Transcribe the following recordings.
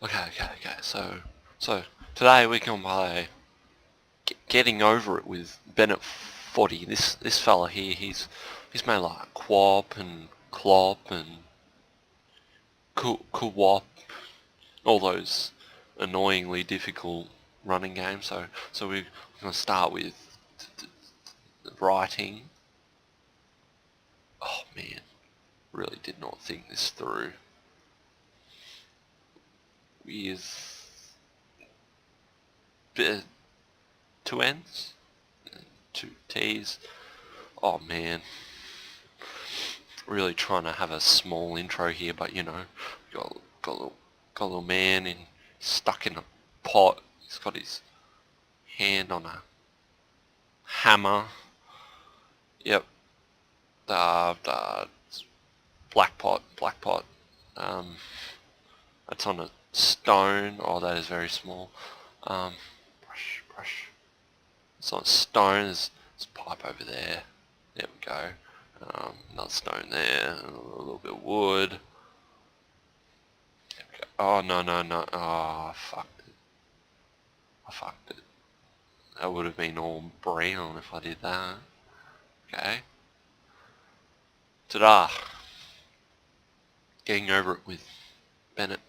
Okay. So today we can play Getting Over It with Bennett 40. This fella here, he's made like Quap and Clop and Co-op, all those annoyingly difficult running games. So we're gonna start with the writing. Oh man, really did not think this through. With two N's, and two T's. Oh man, really trying to have a small intro here, but you know, got a little man and stuck in a pot. He's got his hand on a hammer. Yep. Black pot. That's on a stone. Oh, that is very small. Brush. It's on a stone. There's a pipe over there. There we go. Another stone there. A little bit of wood. There we go. Oh, no. Oh, I fucked it. That would have been all brown if I did that. Okay. Ta-da! Getting Over It with Bennett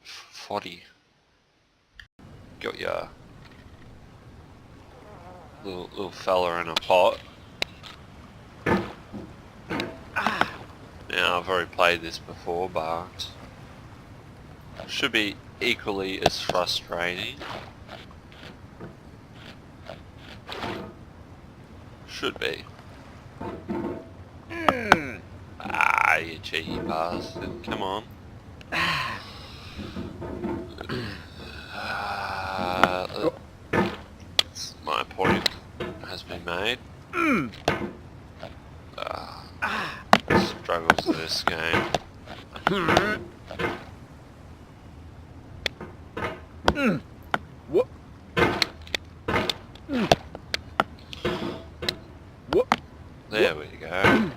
40. Got your little fella in a pot. Now I've already played this before, but should be equally as frustrating. Should be. You cheeky bastard. Come on. My point has been made. Struggles of this game. What? There we go.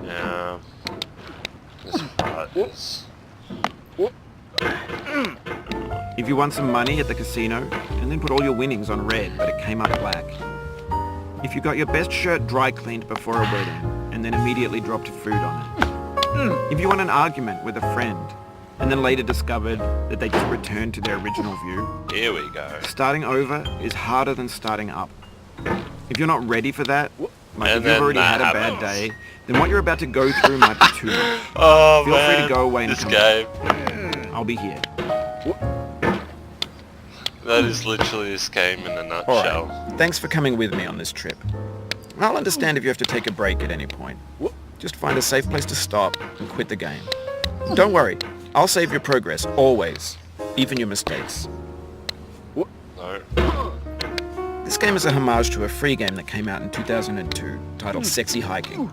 Now, this part is... If you won some money at the casino and then put all your winnings on red but it came up black. If you got your best shirt dry cleaned before a wedding and then immediately dropped food on it. If you won an argument with a friend and then later discovered that they just returned to their original view. Here we go. Starting over is harder than starting up. If you're not ready for that, like And if you've already that had a happens. bad day, then what you're about to go through might be too much. Oh Feel man, free to go away and this come game. back. I'll be here. That is literally this game in a nutshell. Alright, thanks for coming with me on this trip. I'll understand if you have to take a break at any point. Just find a safe place to stop and quit the game. Don't worry, I'll save your progress, always. Even your mistakes. No. This game is a homage to a free game that came out in 2002, titled Sexy Hiking.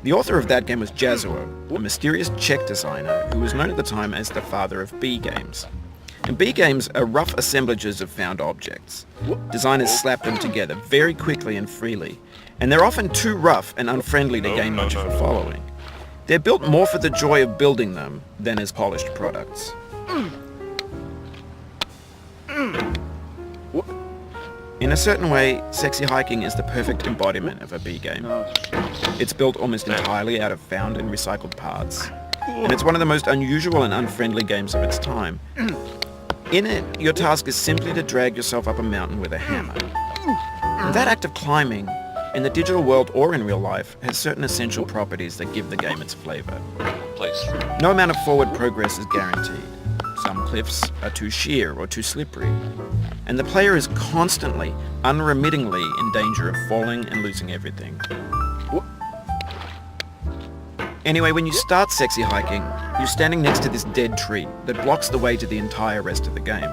The author of that game was Jazuo, a mysterious Czech designer who was known at the time as the father of B games. And B games are rough assemblages of found objects. Designers slap them together very quickly and freely, and they're often too rough and unfriendly to gain much of a following. They're built more for the joy of building them than as polished products. In a certain way, Sexy Hiking is the perfect embodiment of a B game. It's built almost entirely out of found and recycled parts, and it's one of the most unusual and unfriendly games of its time. In it, your task is simply to drag yourself up a mountain with a hammer. And that act of climbing, in the digital world or in real life, has certain essential properties that give the game its flavor. Please. No amount of forward progress is guaranteed. Some cliffs are too sheer or too slippery, and the player is constantly, unremittingly in danger of falling and losing everything. Anyway, when you start Sexy Hiking, you're standing next to this dead tree that blocks the way to the entire rest of the game.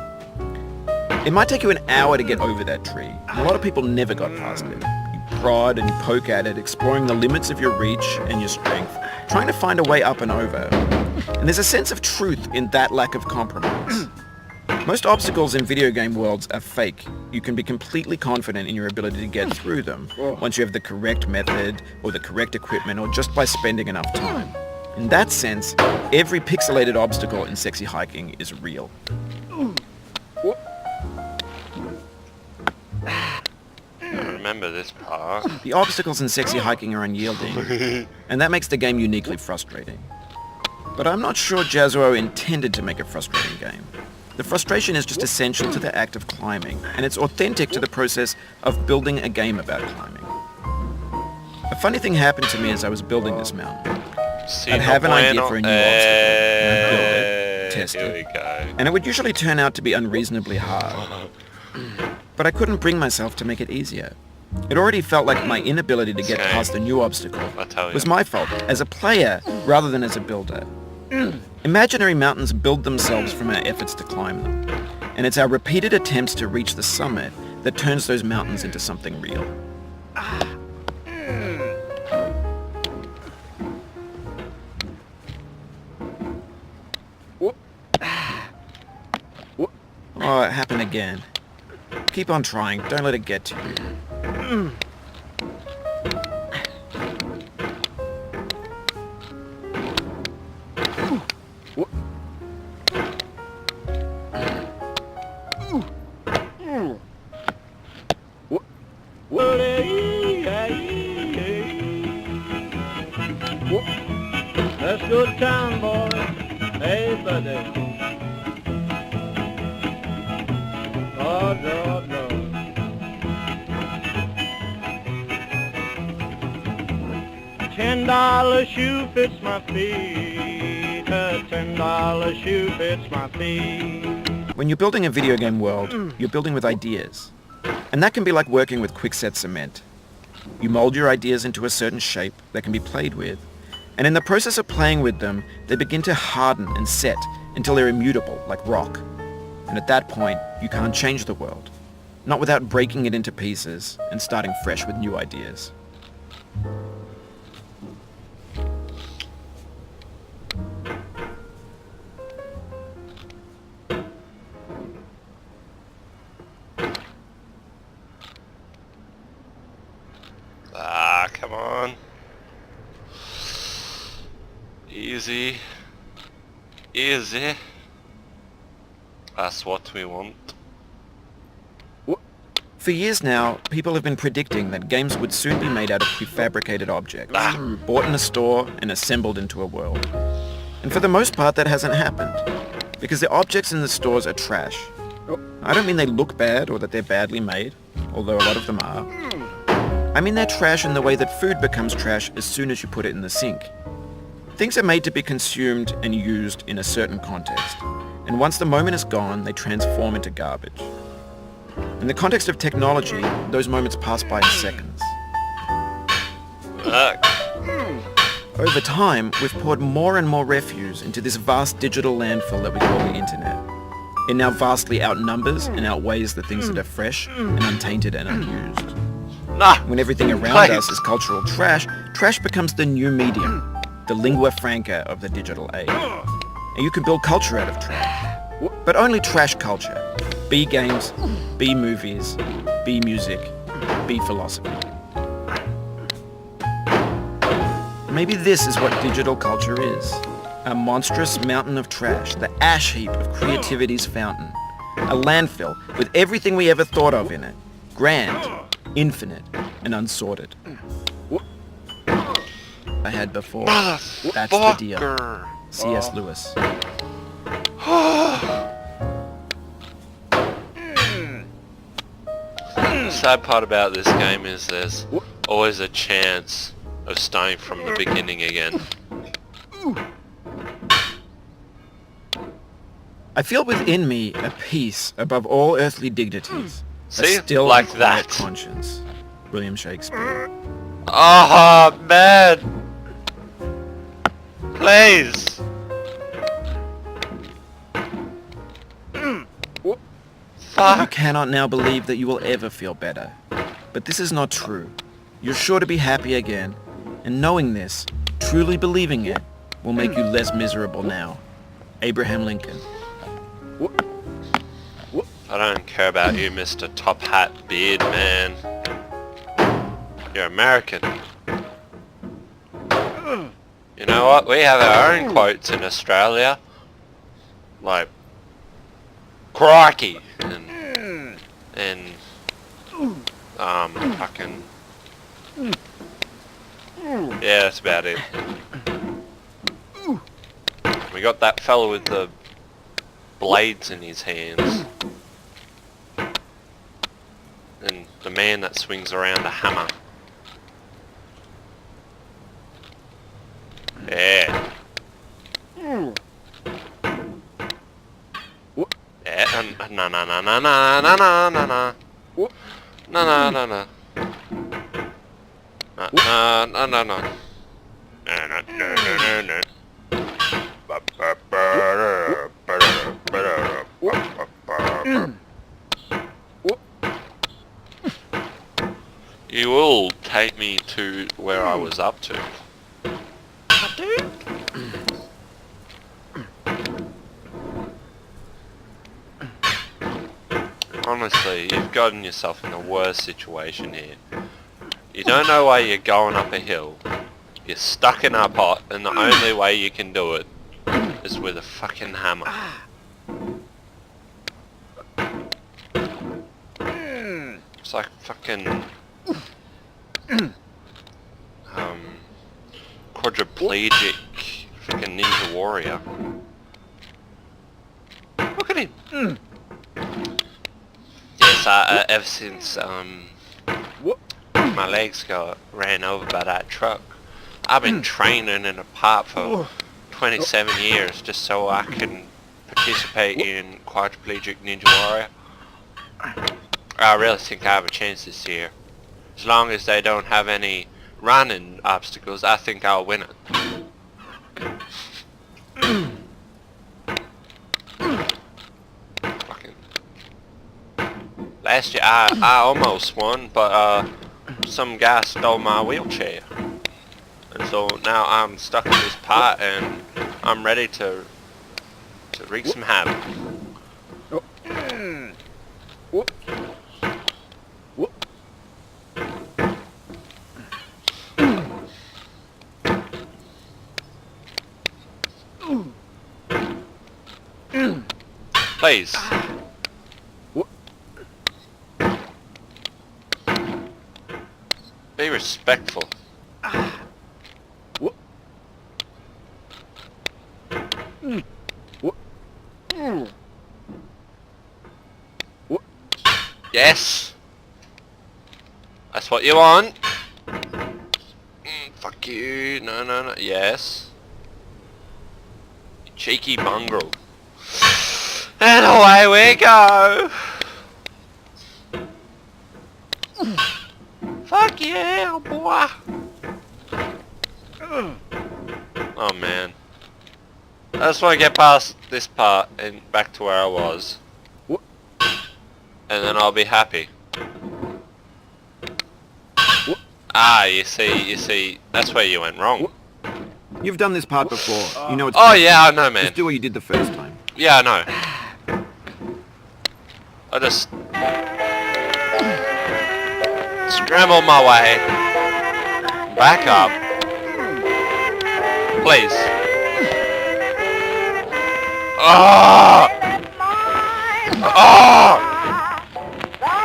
It might take you an hour to get over that tree, and a lot of people never got past it. You prod and you poke at it, exploring the limits of your reach and your strength, trying to find a way up and over. And there's a sense of truth in that lack of compromise. Most obstacles in video game worlds are fake. You can be completely confident in your ability to get through them once you have the correct method or the correct equipment or just by spending enough time. In that sense, every pixelated obstacle in Sexy Hiking is real. Remember this part. The obstacles in Sexy Hiking are unyielding, and that makes the game uniquely frustrating. But I'm not sure Jazzuo intended to make a frustrating game. The frustration is just essential to the act of climbing, and it's authentic to the process of building a game about climbing. A funny thing happened to me as I was building this mountain. I'd have an idea for a new obstacle, and I'd build it, test it, and it would usually turn out to be unreasonably hard. But I couldn't bring myself to make it easier. It already felt like my inability to get past a new obstacle was my fault, as a player rather than as a builder. Imaginary mountains build themselves from our efforts to climb them, and it's our repeated attempts to reach the summit that turns those mountains into something real. Oh, it happened again. Keep on trying, don't let it get to you. Let's go to town, boys. Hey, buddy. Oh, no, no. $10 shoe fits my feet. A $10 shoe fits my feet. When you're building a video game world, you're building with ideas. And that can be like working with quickset cement. You mold your ideas into a certain shape that can be played with, and in the process of playing with them, they begin to harden and set until they're immutable, like rock. And at that point, you can't change the world, not without breaking it into pieces and starting fresh with new ideas. Ah, come on. Easy. Easy. That's what we want. For years now, people have been predicting that games would soon be made out of prefabricated objects, bought in a store and assembled into a world. And for the most part, that hasn't happened, because the objects in the stores are trash. I don't mean they look bad or that they're badly made, although a lot of them are. I mean they're trash in the way that food becomes trash as soon as you put it in the sink. Things are made to be consumed and used in a certain context, and once the moment is gone, they transform into garbage. In the context of technology, those moments pass by in seconds. Over time, we've poured more and more refuse into this vast digital landfill that we call the internet. It now vastly outnumbers and outweighs the things that are fresh and untainted and unused. When everything around us is cultural trash, trash becomes the new medium, the lingua franca of the digital age. And you can build culture out of trash, but only trash culture. B games, B movies, B music, B philosophy. Maybe this is what digital culture is. A monstrous mountain of trash, the ash heap of creativity's fountain. A landfill with everything we ever thought of in it. Grand, infinite, and unsorted. I had before. That's the deal. C.S. Lewis. The sad part about this game is there's always a chance of starting from the beginning again. I feel within me a peace above all earthly dignities. See? A still Like and quiet that. conscience. William Shakespeare. Oh, man! Please! You Fuck! cannot now believe that you will ever feel better. But this is not true. You're sure to be happy again. And knowing this, truly believing it, will make you less miserable now. Abraham Lincoln. I don't care about you, Mr. Top Hat Beard Man. You're American. You know what? We have our own quotes in Australia. Like, crikey! And fucking... Yeah, that's about it. We got that fella with the blades in his hands. And the man that swings around a hammer. Yeah. Yeah, na na na na na na na na na. Na na na na. Na na na na na. Na na na na na. You will take me to where I was up to. I do? Honestly, you've gotten yourself in a worse situation here. You don't know why you're going up a hill. You're stuck in a pot, and the only way you can do it is with a fucking hammer. It's like fucking... quadriplegic fucking ninja warrior. Look at him! Yes, ever since my legs got ran over by that truck, I've been training in a pot for 27 years just so I can participate in quadriplegic ninja warrior. I really think I have a chance this year. As long as they don't have any running obstacles, I think I'll win it. Fucking. Last year I almost won, but some guy stole my wheelchair. And so now I'm stuck in this pot and I'm ready to wreak some havoc. Please. Be respectful. Yes. That's what you want. Fuck you. No, no, no. Yes. You cheeky mongrel. And away we go. Fuck yeah, boy. Oh man. I just want to get past this part and back to where I was. And then I'll be happy. Ah, you see, that's where you went wrong. You've done this part before. You know it's... Oh yeah, I know, man. Just do what you did the first time. Yeah, I know. I just scrambled my way back up. Please. Oh! Oh!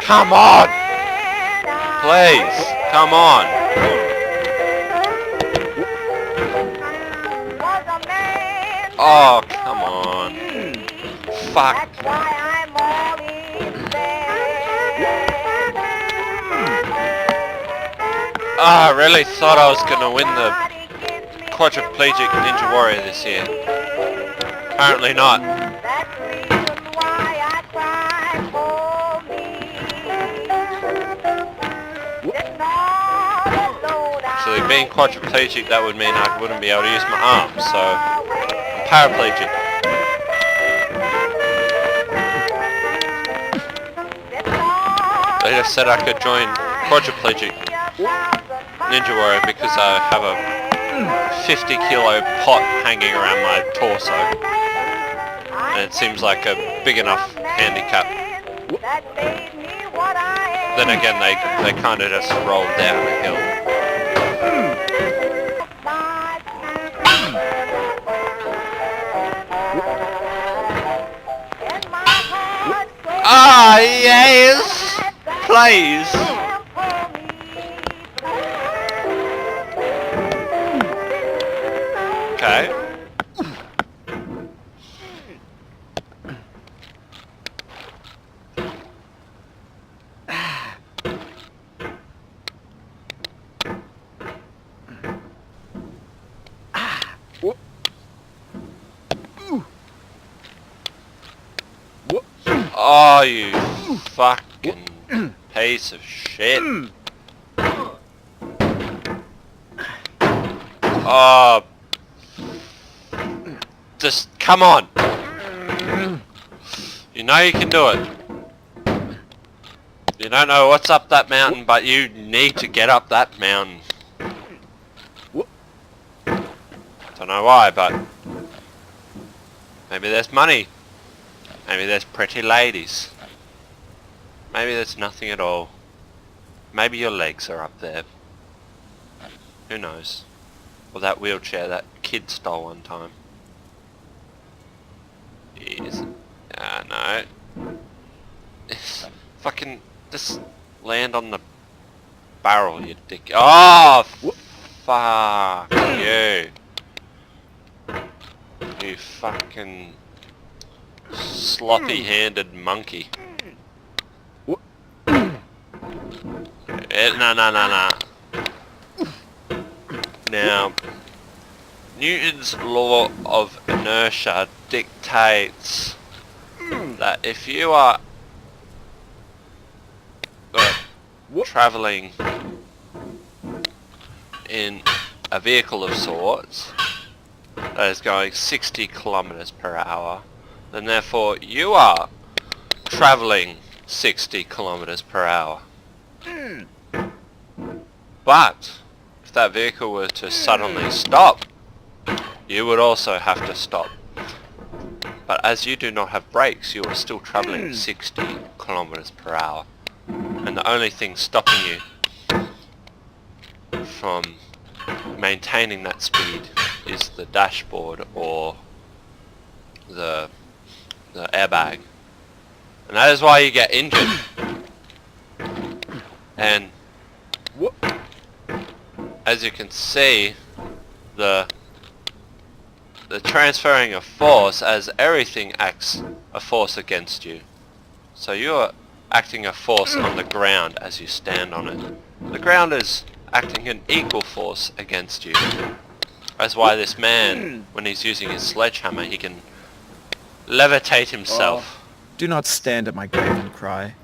Come on! Please, come on. Oh, come on. Fuck. I really thought I was gonna win the quadriplegic ninja warrior this year. Apparently not. Actually, being quadriplegic, that would mean I wouldn't be able to use my arms, so I'm paraplegic. They just said I could join quadriplegic ninja warrior because I have a 50-kilo pot hanging around my torso, and it seems like a big enough handicap. Then again, they kind of just roll down a hill. Ah, yes! Please! Okay. Oh, you fucking piece of shit. Oh. Just, come on. You know you can do it. You don't know what's up that mountain, but you need to get up that mountain. Don't know why, but maybe there's money. Maybe there's pretty ladies. Maybe there's nothing at all. Maybe your legs are up there. Who knows? Or that wheelchair that kid stole one time. Yes. No. Fucking just land on the barrel, you dick. Oh, fuck you. You fucking sloppy-handed monkey. No. Now, Newton's law of inertia dictates that if you are travelling in a vehicle of sorts that is going 60 kilometers per hour, then therefore you are travelling 60 kilometers per hour. But if that vehicle were to suddenly stop, you would also have to stop. But as you do not have brakes, you are still travelling 60 kilometers per hour. And the only thing stopping you from maintaining that speed is the dashboard or the airbag. And that is why you get injured. And as you can see, the transferring of force, as everything acts a force against you. So you're acting a force on the ground as you stand on it. The ground is acting an equal force against you. That's why this man, when he's using his sledgehammer, he can levitate himself. Do not stand at my grave and cry.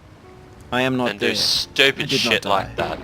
I am not and there. do stupid I did not shit die. like that.